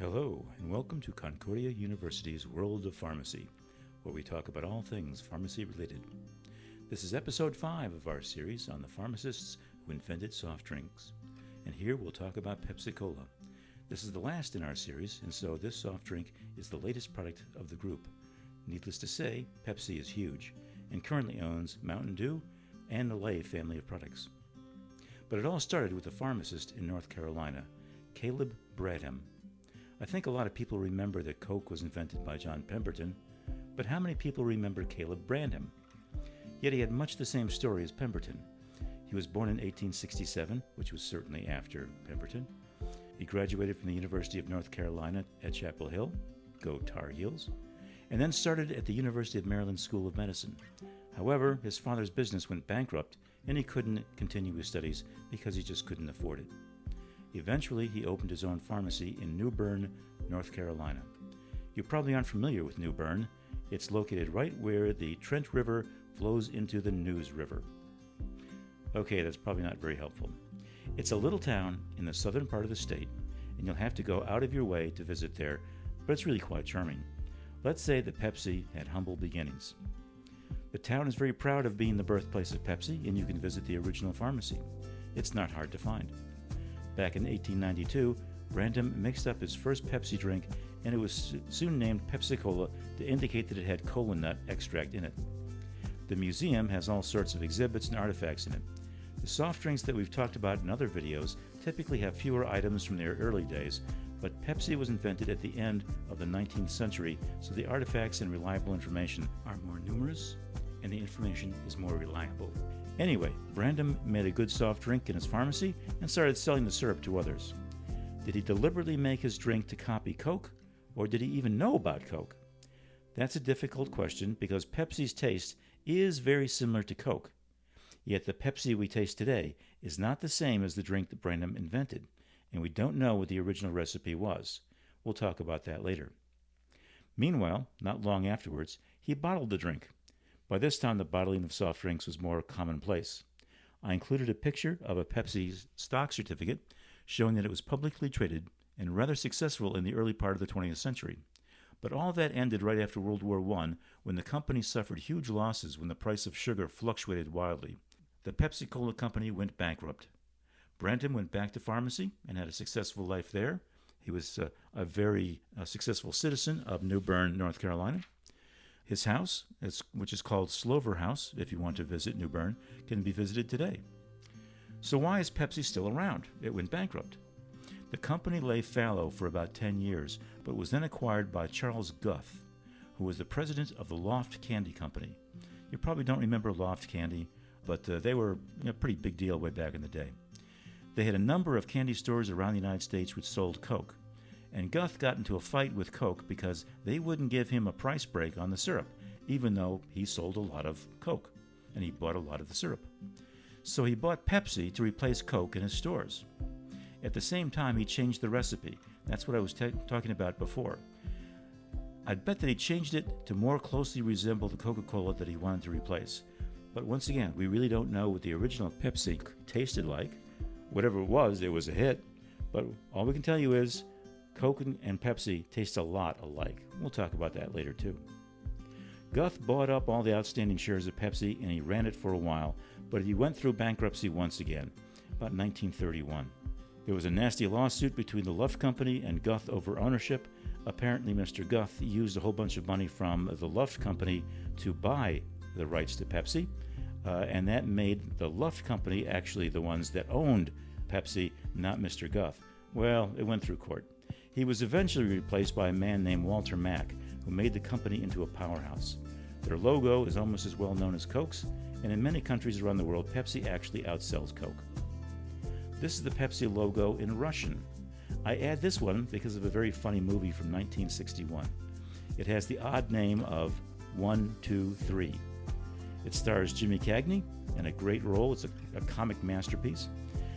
Hello, and welcome to Concordia University's World of Pharmacy, where we talk about all things pharmacy related. This is episode 5 of our series on the pharmacists who invented soft drinks. And here we'll talk about Pepsi-Cola. This is the last in our series, and so this soft drink is the latest product of the group. Needless to say, Pepsi is huge, and currently owns Mountain Dew and the Lay family of products. But it all started with a pharmacist in North Carolina, Caleb Bradham. I think a lot of people remember that Coke was invented by John Pemberton, but how many people remember Caleb Bradham? Yet he had much the same story as Pemberton. He was born in 1867, which was certainly after Pemberton. He graduated from the University of North Carolina at Chapel Hill, go Tar Heels, and then started at the University of Maryland School of Medicine. However, his father's business went bankrupt, and he couldn't continue his studies because he just couldn't afford it. Eventually, he opened his own pharmacy in New Bern, North Carolina. You probably aren't familiar with New Bern. It's located right where the Trent River flows into the Neuse River. Okay, that's probably not very helpful. It's a little town in the southern part of the state, and you'll have to go out of your way to visit there, but it's really quite charming. Let's say that Pepsi had humble beginnings. The town is very proud of being the birthplace of Pepsi, and you can visit the original pharmacy. It's not hard to find. Back in 1892, Bradham mixed up his first Pepsi drink, and it was soon named Pepsi-Cola to indicate that it had cola nut extract in it. The museum has all sorts of exhibits and artifacts in it. The soft drinks that we've talked about in other videos typically have fewer items from their early days, but Pepsi was invented at the end of the 19th century, so the artifacts and reliable information are more numerous, and the information is more reliable. Anyway, Bradham made a good soft drink in his pharmacy and started selling the syrup to others. Did he deliberately make his drink to copy Coke, or did he even know about Coke? That's a difficult question because Pepsi's taste is very similar to Coke. Yet the Pepsi we taste today is not the same as the drink that Bradham invented, and we don't know what the original recipe was. We'll talk about that later. Meanwhile, not long afterwards, he bottled the drink. By this time, the bottling of soft drinks was more commonplace. I included a picture of a Pepsi stock certificate showing that it was publicly traded and rather successful in the early part of the 20th century. But all that ended right after World War I, when the company suffered huge losses when the price of sugar fluctuated wildly. The Pepsi-Cola company went bankrupt. Bradham went back to pharmacy and had a successful life there. He was a very successful citizen of New Bern, North Carolina. His house, which is called Slover House, if you want to visit New Bern, can be visited today. So why is Pepsi still around? It went bankrupt. The company lay fallow for about 10 years, but was then acquired by Charles Guth, who was the president of the Loft Candy Company. You probably don't remember Loft Candy, but they were a pretty big deal way back in the day. They had a number of candy stores around the United States which sold Coke. And Guth got into a fight with Coke because they wouldn't give him a price break on the syrup, even though he sold a lot of Coke, and he bought a lot of the syrup. So he bought Pepsi to replace Coke in his stores. At the same time, he changed the recipe. That's what I was talking about before. I'd bet that he changed it to more closely resemble the Coca-Cola that he wanted to replace. But once again, we really don't know what the original Pepsi tasted like. Whatever it was a hit. But all we can tell you is Coke and Pepsi taste a lot alike. We'll talk about that later too. Guth bought up all the outstanding shares of Pepsi and he ran it for a while, but he went through bankruptcy once again, about 1931. There was a nasty lawsuit between the Luft Company and Guth over ownership. Apparently Mr. Guth used a whole bunch of money from the Luft Company to buy the rights to Pepsi, and that made the Luft Company actually the ones that owned Pepsi, not Mr. Guth. Well, it went through court. He was eventually replaced by a man named Walter Mack, who made the company into a powerhouse. Their logo is almost as well known as Coke's, and in many countries around the world, Pepsi actually outsells Coke. This is the Pepsi logo in Russian. I add this one because of a very funny movie from 1961. It has the odd name of 1, 2, 3. It stars Jimmy Cagney in a great role. It's a comic masterpiece.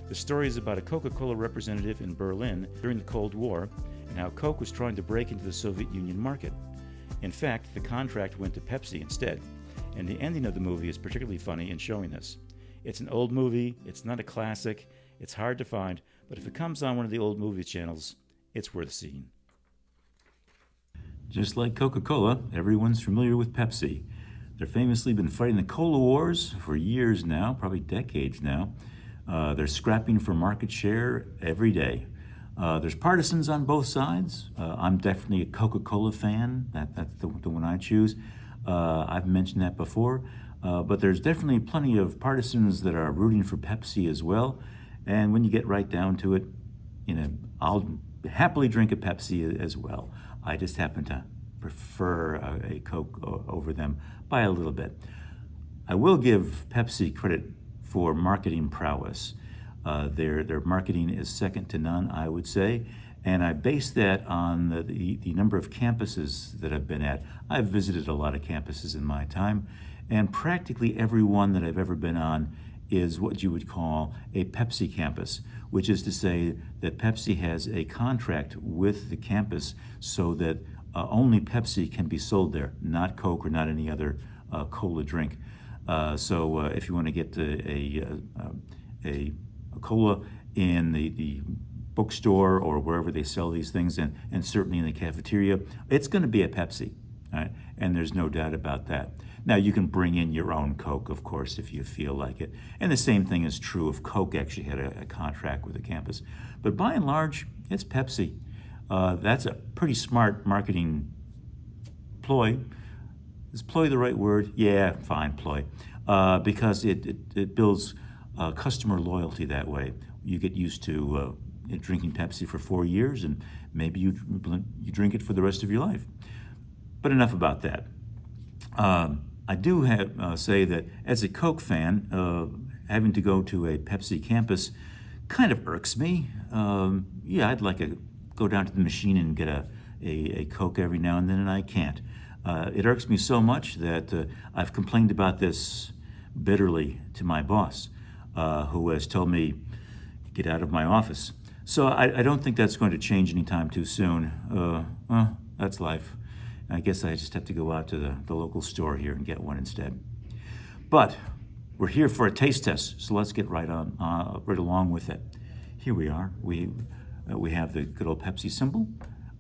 The story is about a Coca-Cola representative in Berlin during the Cold War and how Coke was trying to break into the Soviet Union market. In fact, the contract went to Pepsi instead, and the ending of the movie is particularly funny in showing this. It's an old movie, it's not a classic, it's hard to find, but if it comes on one of the old movie channels, it's worth seeing. Just like Coca-Cola, everyone's familiar with Pepsi. They're famously been fighting the cola wars for years now, probably decades now. They're scrapping for market share every day. There's partisans on both sides. I'm definitely a Coca-Cola fan. That's the one I choose. I've mentioned that before. But there's definitely plenty of partisans that are rooting for Pepsi as well. And when you get right down to it, I'll happily drink a Pepsi as well. I just happen to prefer a Coke over them by a little bit. I will give Pepsi credit for marketing prowess. Their marketing is second to none, I would say, and I base that on the number of campuses that I've been at. I've visited a lot of campuses in my time, and practically every one that I've ever been on is what you would call a Pepsi campus, which is to say that Pepsi has a contract with the campus so that only Pepsi can be sold there, not Coke or not any other cola drink. So if you want to get a cola in the bookstore or wherever they sell these things, and certainly in the cafeteria, it's going to be a Pepsi, right? And there's no doubt about that. Now, you can bring in your own Coke, of course, if you feel like it. And the same thing is true if Coke actually had a contract with the campus. But by and large, it's Pepsi. That's a pretty smart marketing ploy. Is ploy the right word? Yeah, fine, ploy. Because it builds customer loyalty that way. You get used to drinking Pepsi for 4 years, and maybe you drink it for the rest of your life. But enough about that. I do say that as a Coke fan, having to go to a Pepsi campus kind of irks me. Yeah, I'd like to go down to the machine and get a Coke every now and then, and I can't. It irks me so much that I've complained about this bitterly to my boss, who has told me, get out of my office. So I don't think that's going to change anytime too soon. Well, that's life. I guess I just have to go out to the local store here and get one instead. But we're here for a taste test, so let's get right along with it. Here we are. We have the good old Pepsi symbol.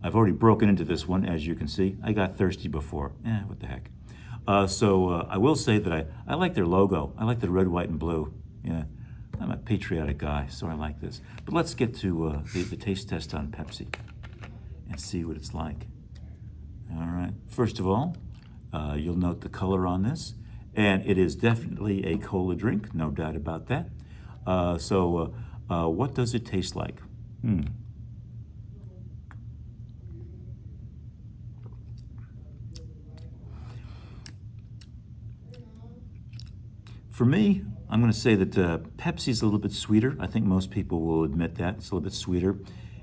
I've already broken into this one, as you can see. I got thirsty before. What the heck. So I will say that I like their logo. I like the red, white, and blue. Yeah, I'm a patriotic guy, so I like this. But let's get to the taste test on Pepsi and see what it's like. All right. First of all, you'll note the color on this, and it is definitely a cola drink, no doubt about that. So what does it taste like? For me, I'm going to say that Pepsi's a little bit sweeter. I think most people will admit that. It's a little bit sweeter.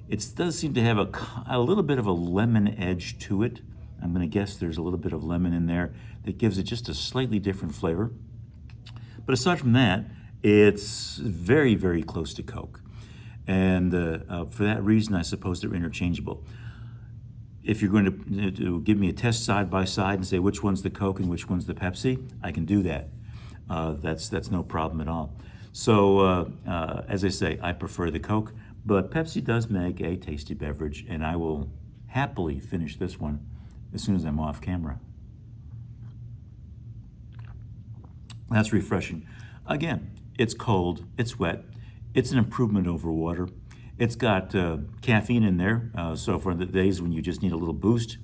It does seem to have a little bit of a lemon edge to it. I'm going to guess there's a little bit of lemon in there that gives it just a slightly different flavor. But aside from that, it's very, very close to Coke. And for that reason, I suppose they're interchangeable. If you're going to give me a test side by side and say which one's the Coke and which one's the Pepsi, I can do that. That's no problem at all. So as I say, I prefer the Coke, but Pepsi does make a tasty beverage, and I will happily finish this one as soon as I'm off camera. That's refreshing. Again, it's cold, it's wet, it's an improvement over water. It's got caffeine in there, so for the days when you just need a little boost,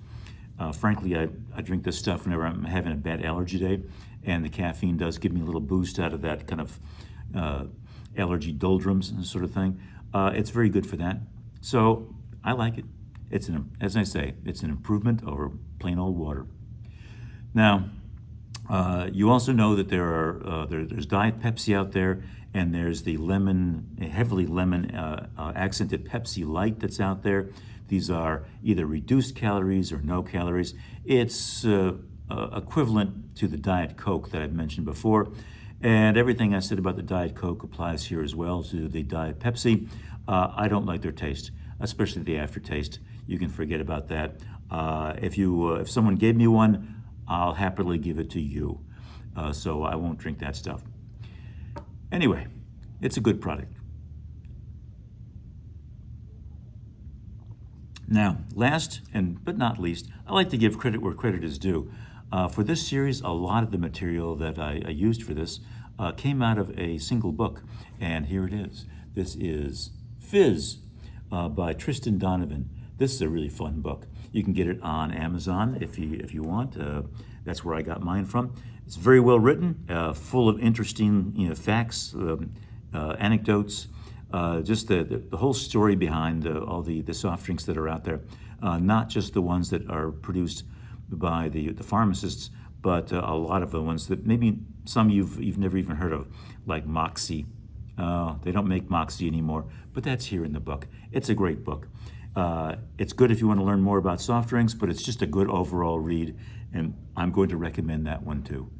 frankly, I drink this stuff whenever I'm having a bad allergy day, and the caffeine does give me a little boost out of that kind of allergy doldrums and sort of thing. It's very good for that. So I like it. As I say, it's an improvement over plain old water. Now, you also know that there's Diet Pepsi out there, and there's the heavily lemon accented Pepsi Light that's out there. These are either reduced calories or no calories. It's equivalent to the Diet Coke that I've mentioned before. And everything I said about the Diet Coke applies here as well to the Diet Pepsi. I don't like their taste, especially the aftertaste. You can forget about that. If someone gave me one, I'll happily give it to you. So I won't drink that stuff. Anyway, it's a good product. Now, last but not least, I like to give credit where credit is due. For this series, a lot of the material that I used for this came out of a single book, and here it is. This is Fizz by Tristan Donovan. This is a really fun book. You can get it on Amazon if you want. That's where I got mine from. It's very well written, full of interesting facts, anecdotes, just the whole story behind all the soft drinks that are out there, not just the ones that are produced by the pharmacists, but a lot of the ones that maybe some you've never even heard of, like Moxie. They don't make Moxie anymore, but that's here in the book. It's a great book. It's good if you want to learn more about soft drinks, but it's just a good overall read, and I'm going to recommend that one too.